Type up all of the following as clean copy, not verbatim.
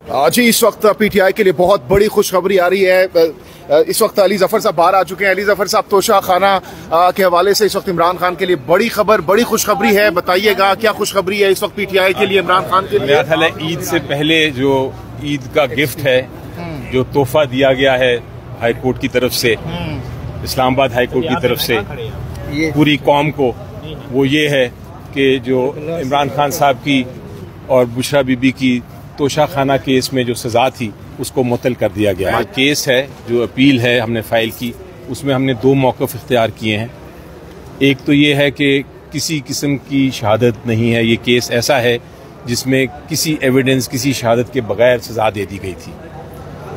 जी, इस वक्त पीटीआई के लिए बहुत बड़ी खुशखबरी आ रही है। इस वक्त अली जफर साहब बाहर आ चुके हैं। अली जफर साहब, तोशा खाना के हवाले से इस वक्त इमरान खान के लिए बड़ी खबर, बड़ी खुशखबरी है। बताइएगा क्या खुशखबरी है इस वक्त पीटीआई के लिए, इमरान खान के लिए? मेरा ख्याल है ईद से पहले जो ईद का गिफ्ट है, जो तोहफा दिया गया है हाई कोर्ट की तरफ से, इस्लामाबाद हाई कोर्ट की तरफ से पूरी कौम को, वो ये है कि जो इमरान खान साहब की और बुशरा बीबी की तोशा खाना केस में जो सजा थी उसको मुअत्तल कर दिया गया है। केस है, जो अपील है हमने फाइल की, उसमें हमने दो मौक़िफ़ इख्तियार किए हैं। एक तो ये है कि किसी किस्म की शहादत नहीं है। ये केस ऐसा है जिसमें किसी एविडेंस, किसी शहादत के बगैर सज़ा दे दी गई थी।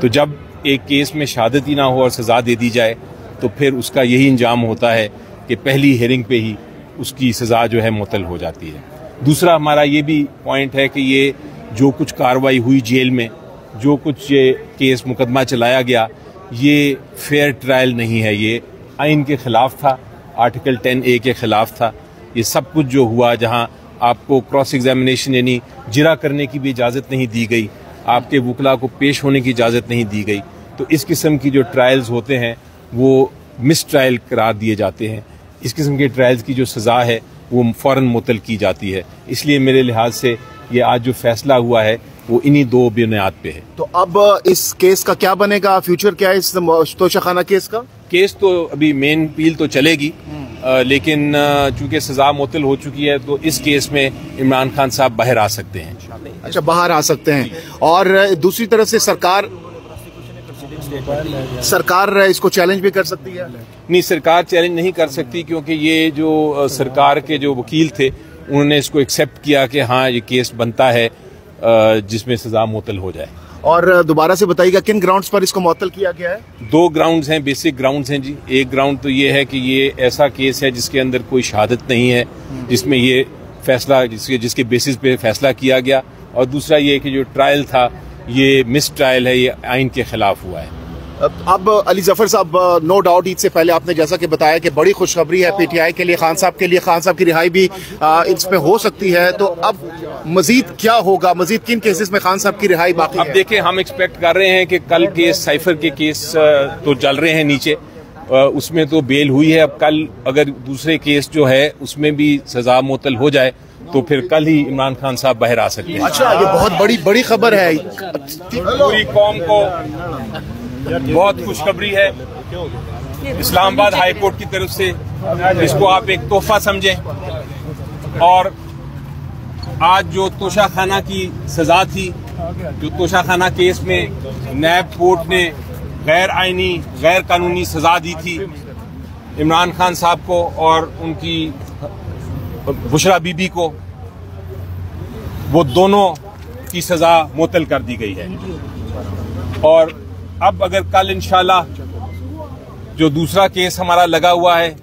तो जब एक केस में शहादत ही ना हो और सज़ा दे दी जाए तो फिर उसका यही अंजाम होता है कि पहली हियरिंग पे ही उसकी सज़ा जो है मुअत्तल हो जाती है। दूसरा हमारा ये भी पॉइंट है कि ये जो कुछ कार्रवाई हुई जेल में, जो कुछ ये केस मुकदमा चलाया गया, ये फेयर ट्रायल नहीं है। ये आइन के ख़िलाफ़ था, आर्टिकल 10A के ख़िलाफ़ था। ये सब कुछ जो हुआ, जहां आपको क्रॉस एग्जामिनेशन यानी जिरा करने की भी इजाज़त नहीं दी गई, आपके वकला को पेश होने की इजाज़त नहीं दी गई, तो इस किस्म की जो ट्रायल्स होते हैं वो मिस ट्रायल करार दिए जाते हैं। इस किस्म के ट्रायल्स की जो सज़ा है वो फ़ौरन मुअत्तल की जाती है। इसलिए मेरे लिहाज से ये आज जो फैसला हुआ है वो इन्हीं दो बुनियाद पे है। तो अब इस केस का क्या बनेगा, फ्यूचर क्या है इस तोशा खाना केस का? केस तो अभी मेन अपील तो चलेगी, लेकिन चूंकि सजा मुअत्तल हो चुकी है तो इस केस में इमरान खान साहब बाहर आ सकते हैं। अच्छा, बाहर आ सकते हैं। और दूसरी तरफ से सरकार इसको चैलेंज भी कर सकती है? नहीं, सरकार चैलेंज नहीं कर सकती, क्योंकि ये जो सरकार के जो वकील थे उन्होंने इसको एक्सेप्ट किया कि हाँ ये केस बनता है जिसमें सजा मुअत्तल हो जाए। और दोबारा से बताइएगा किन ग्राउंड्स पर इसको मुअत्तल किया गया है? दो ग्राउंड्स हैं, बेसिक ग्राउंड्स हैं जी। एक ग्राउंड तो ये है कि ये ऐसा केस है जिसके अंदर कोई शहादत नहीं है, जिसमें ये फैसला जिसके बेसिस पे फैसला किया गया, और दूसरा ये कि जो ट्रायल था ये मिस ट्रायल है, ये आइन के खिलाफ हुआ है। अब अली जफर साहब, नो डाउट ईद से पहले आपने जैसा कि बताया कि बड़ी खुशखबरी है पीटीआई के लिए, खान साहब के लिए। खान साहब की रिहाई भी इसमें हो सकती है, तो अब मजीद क्या होगा? मजीद किन केसेस में खान साहब की रिहाई बाकी है? अब देखिए, हम एक्सपेक्ट कर रहे हैं कि कल केस साइफर के केस तो चल रहे हैं नीचे, उसमें तो बेल हुई है। अब कल अगर दूसरे केस जो है उसमें भी सजा मुअत्तल हो जाए तो फिर कल ही इमरान खान साहब बाहर आ सकते हैं। अच्छा, ये बहुत बड़ी खबर है। पूरी कौम को बहुत खुशखबरी है इस्लामाबाद हाई कोर्ट की तरफ से। इसको आप एक तोहफा समझें। और आज जो तोशा खाना की सजा थी, जो तोशा खाना केस में नैब कोर्ट ने गैर आईनी, गैर कानूनी सजा दी थी इमरान खान साहब को और उनकी बुशरा बीबी को, वो दोनों की सजा मुअत्तल कर दी गई है। और अब अगर कल इंशाल्लाह जो दूसरा केस हमारा लगा हुआ है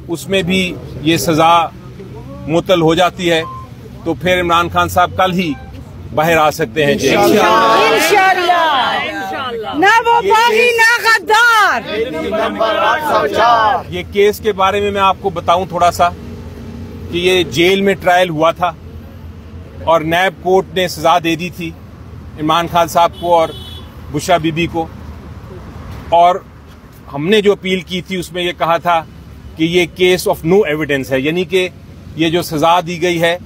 उसमें भी ये सजा मुअत्तल हो जाती है तो फिर इमरान खान साहब कल ही बाहर आ सकते हैं। ना वो बागी ना गद्दार। ये केस के बारे में मैं आपको बताऊं थोड़ा सा कि ये जेल में ट्रायल हुआ था और नैब कोर्ट ने सजा दे दी थी इमरान खान साहब को और बुशरा बीबी को। और हमने जो अपील की थी उसमें ये कहा था कि ये केस ऑफ नो एविडेंस है, यानी कि ये जो सजा दी गई है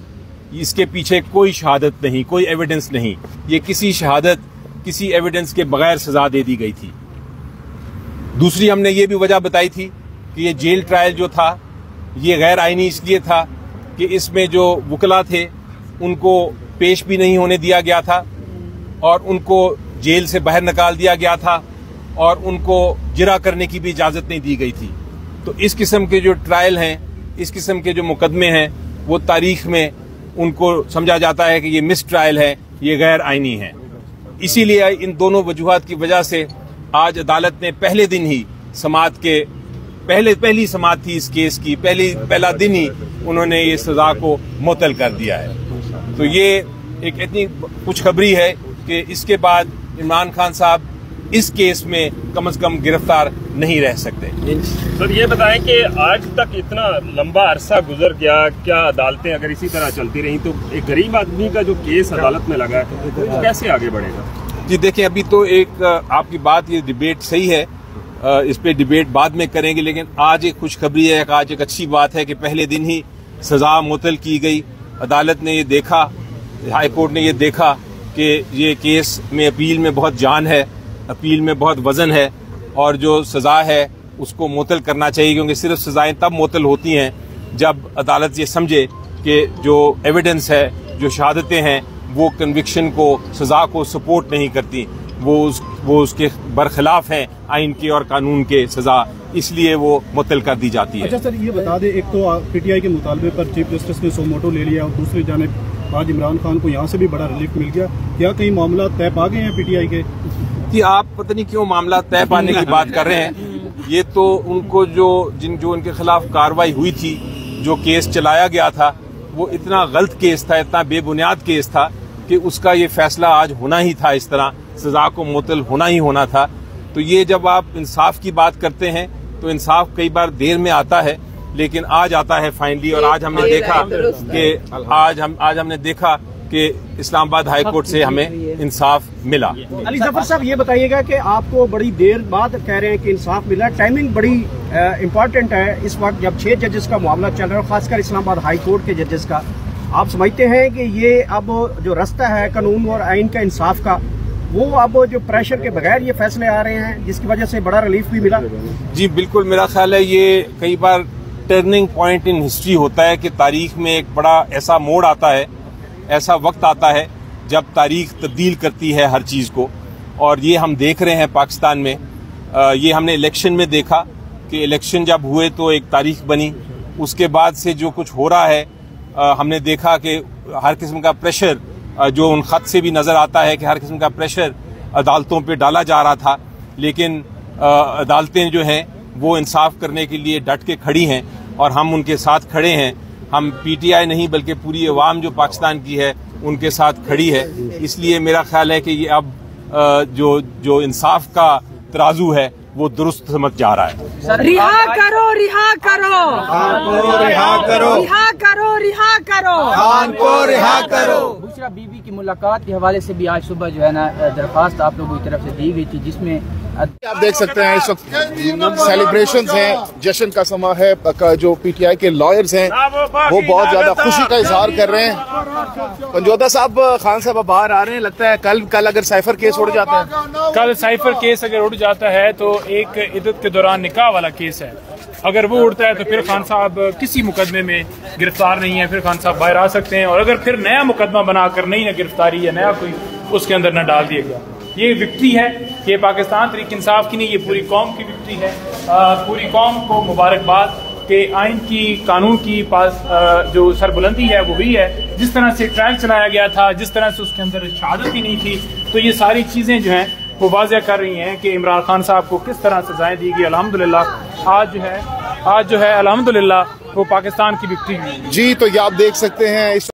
इसके पीछे कोई शहादत नहीं, कोई एविडेंस नहीं। ये किसी शहादत, किसी एविडेंस के बगैर सजा दे दी गई थी। दूसरी हमने ये भी वजह बताई थी कि ये जेल ट्रायल जो था ये गैर आईनी इसलिए था कि इसमें जो वकला थे उनको पेश भी नहीं होने दिया गया था और उनको जेल से बाहर निकाल दिया गया था और उनको जिरा करने की भी इजाजत नहीं दी गई थी। तो इस किस्म के जो ट्रायल हैं, इस किस्म के जो मुकदमे हैं, वो तारीख में उनको समझा जाता है कि ये मिस ट्रायल है, ये गैर आईनी है। इसीलिए इन दोनों वजूहात की वजह से आज अदालत ने पहले दिन ही समाअत के पहली समाअत थी इस केस की, पहला दिन ही उन्होंने ये सजा को मुअत्तल कर दिया है। तो ये एक इतनी खुशखबरी है कि इसके बाद इमरान खान साहब इस केस में कम से कम गिरफ्तार नहीं रह सकते। सर ये बताएं कि आज तक इतना लंबा अरसा गुजर गया, क्या अदालतें अगर इसी तरह चलती रही तो एक गरीब आदमी का जो केस अदालत में लगा है तो कैसे आगे बढ़ेगा? जी देखिए, अभी तो एक आपकी बात, ये डिबेट सही है, इस पे डिबेट बाद में करेंगे, लेकिन आज एक खुशखबरी है, आज एक अच्छी बात है कि पहले दिन ही सजा मुअत्तल की गई। अदालत ने ये देखा, हाई कोर्ट ने ये देखा कि ये केस में अपील में बहुत जान है, अपील में बहुत वजन है और जो सजा है उसको मुअत्तल करना चाहिए, क्योंकि सिर्फ सजाएं तब मुअत्तल होती हैं जब अदालत ये समझे कि जो एविडेंस है, जो शहादतें हैं, वो कन्विक्शन को, सजा को सपोर्ट नहीं करती, वो उसके बरखिलाफ हैं आइन के और कानून के सजा, इसलिए वो मुअत्तल कर दी जाती है। अच्छा सर, ये बता दें, एक तो पीटीआई के मुतालबे पर चीफ जस्टिस ने सोमोटो ले लिया और दूसरी जानिब आज इमरान खान को यहाँ से भी बड़ा रिलीफ मिल गया, क्या कई मामला तय पा गए हैं पीटीआई के? कि आप पता नहीं क्यों मामला तय पाने की बात कर रहे हैं। ये तो उनको जो उनके खिलाफ कार्रवाई हुई थी, जो केस चलाया गया था, वो इतना गलत केस था, इतना बेबुनियाद केस था कि उसका ये फैसला आज होना ही था, इस तरह सजा को मुअत्तल होना ही होना था। तो ये जब आप इंसाफ की बात करते हैं तो इंसाफ कई बार देर में आता है, लेकिन आज आता है फाइनली। और आज हमने देखा कि इस्लामाबाद हाई कोर्ट से हमें इंसाफ मिला। अली जफर साहब, ये बताइएगा कि आपको बड़ी देर बाद कह रहे हैं कि इंसाफ मिला, टाइमिंग बड़ी इम्पोर्टेंट है इस वक्त जब 6 जजेस का मामला चल रहा है, खासकर इस्लामाबाद हाई कोर्ट के जजेस का। आप समझते हैं कि ये अब जो रास्ता है कानून और आइन का, इंसाफ का, वो अब जो प्रेशर के बगैर ये फैसले आ रहे हैं जिसकी वजह से बड़ा रिलीफ भी मिला? जी बिल्कुल, मेरा ख्याल है ये कई बार टर्निंग पॉइंट इन हिस्ट्री होता है कि तारीख में एक बड़ा ऐसा मोड़ आता है, ऐसा वक्त आता है जब तारीख तब्दील करती है हर चीज़ को। और ये हम देख रहे हैं पाकिस्तान में। ये हमने इलेक्शन में देखा कि इलेक्शन जब हुए तो एक तारीख बनी, उसके बाद से जो कुछ हो रहा है हमने देखा कि हर किस्म का प्रेशर, जो उन खत से भी नजर आता है कि हर किस्म का प्रेशर अदालतों पे डाला जा रहा था, लेकिन अदालतें जो हैं वो इंसाफ करने के लिए डट के खड़ी हैं और हम उनके साथ खड़े हैं। हम पीटीआई नहीं बल्कि पूरी अवाम जो पाकिस्तान की है उनके साथ खड़ी है। इसलिए मेरा ख्याल है कि ये अब जो इंसाफ का तराजू है वो दुरुस्त समझ जा रहा है। रिहा करो, रिहा करो, खान को रिहा करो, रिहा करो, रिहा करो, खान को रिहा करो। दूसरा, बीबी की मुलाकात के हवाले से भी आज सुबह जो है ना दरख्वास्त आप लोगों की तरफ से दी गई थी, जिसमें आप देख सकते हैं इस वक्त सेलिब्रेशंस हैं, जश्न का समा है। जो पीटीआई के लॉयर्स हैं वो बहुत ज्यादा खुशी का इजहार कर रहे हैं। पंजोदा साहब, खान साहब बाहर आ रहे हैं, लगता है कल अगर साइफर केस उड़ जाता है, कल साइफर केस अगर उड़ जाता है तो एक इद्दत के दौरान निकाह वाला केस है, अगर वो उड़ता है तो फिर खान साहब किसी मुकदमे में गिरफ्तार नहीं है, फिर खान साहब बाहर आ सकते हैं। और अगर फिर नया मुकदमा बनाकर नई न गिरफ्तारी या नया कोई उसके अंदर न डाल दिया गया, ये विक्ट्री है। ये पाकिस्तान तहरीक इंसाफ की नहीं, ये पूरी कौम की विक्ट्री है। पूरी कौम को मुबारकबाद कि आइन की, कानून की पास जो सरबुलंदी है वो हुई है। जिस तरह से ट्रायल चलाया गया था, जिस तरह से उसके अंदर शहादत ही नहीं थी, तो ये सारी चीजें जो हैं वो वाज़ेह कर रही हैं कि इमरान खान साहब को किस तरह सजाएं दी गई। अल्हम्दुलिल्लाह आज जो है अल्हम्दुलिल्लाह वो पाकिस्तान की विक्ट्री हुई। जी तो ये आप देख सकते हैं इस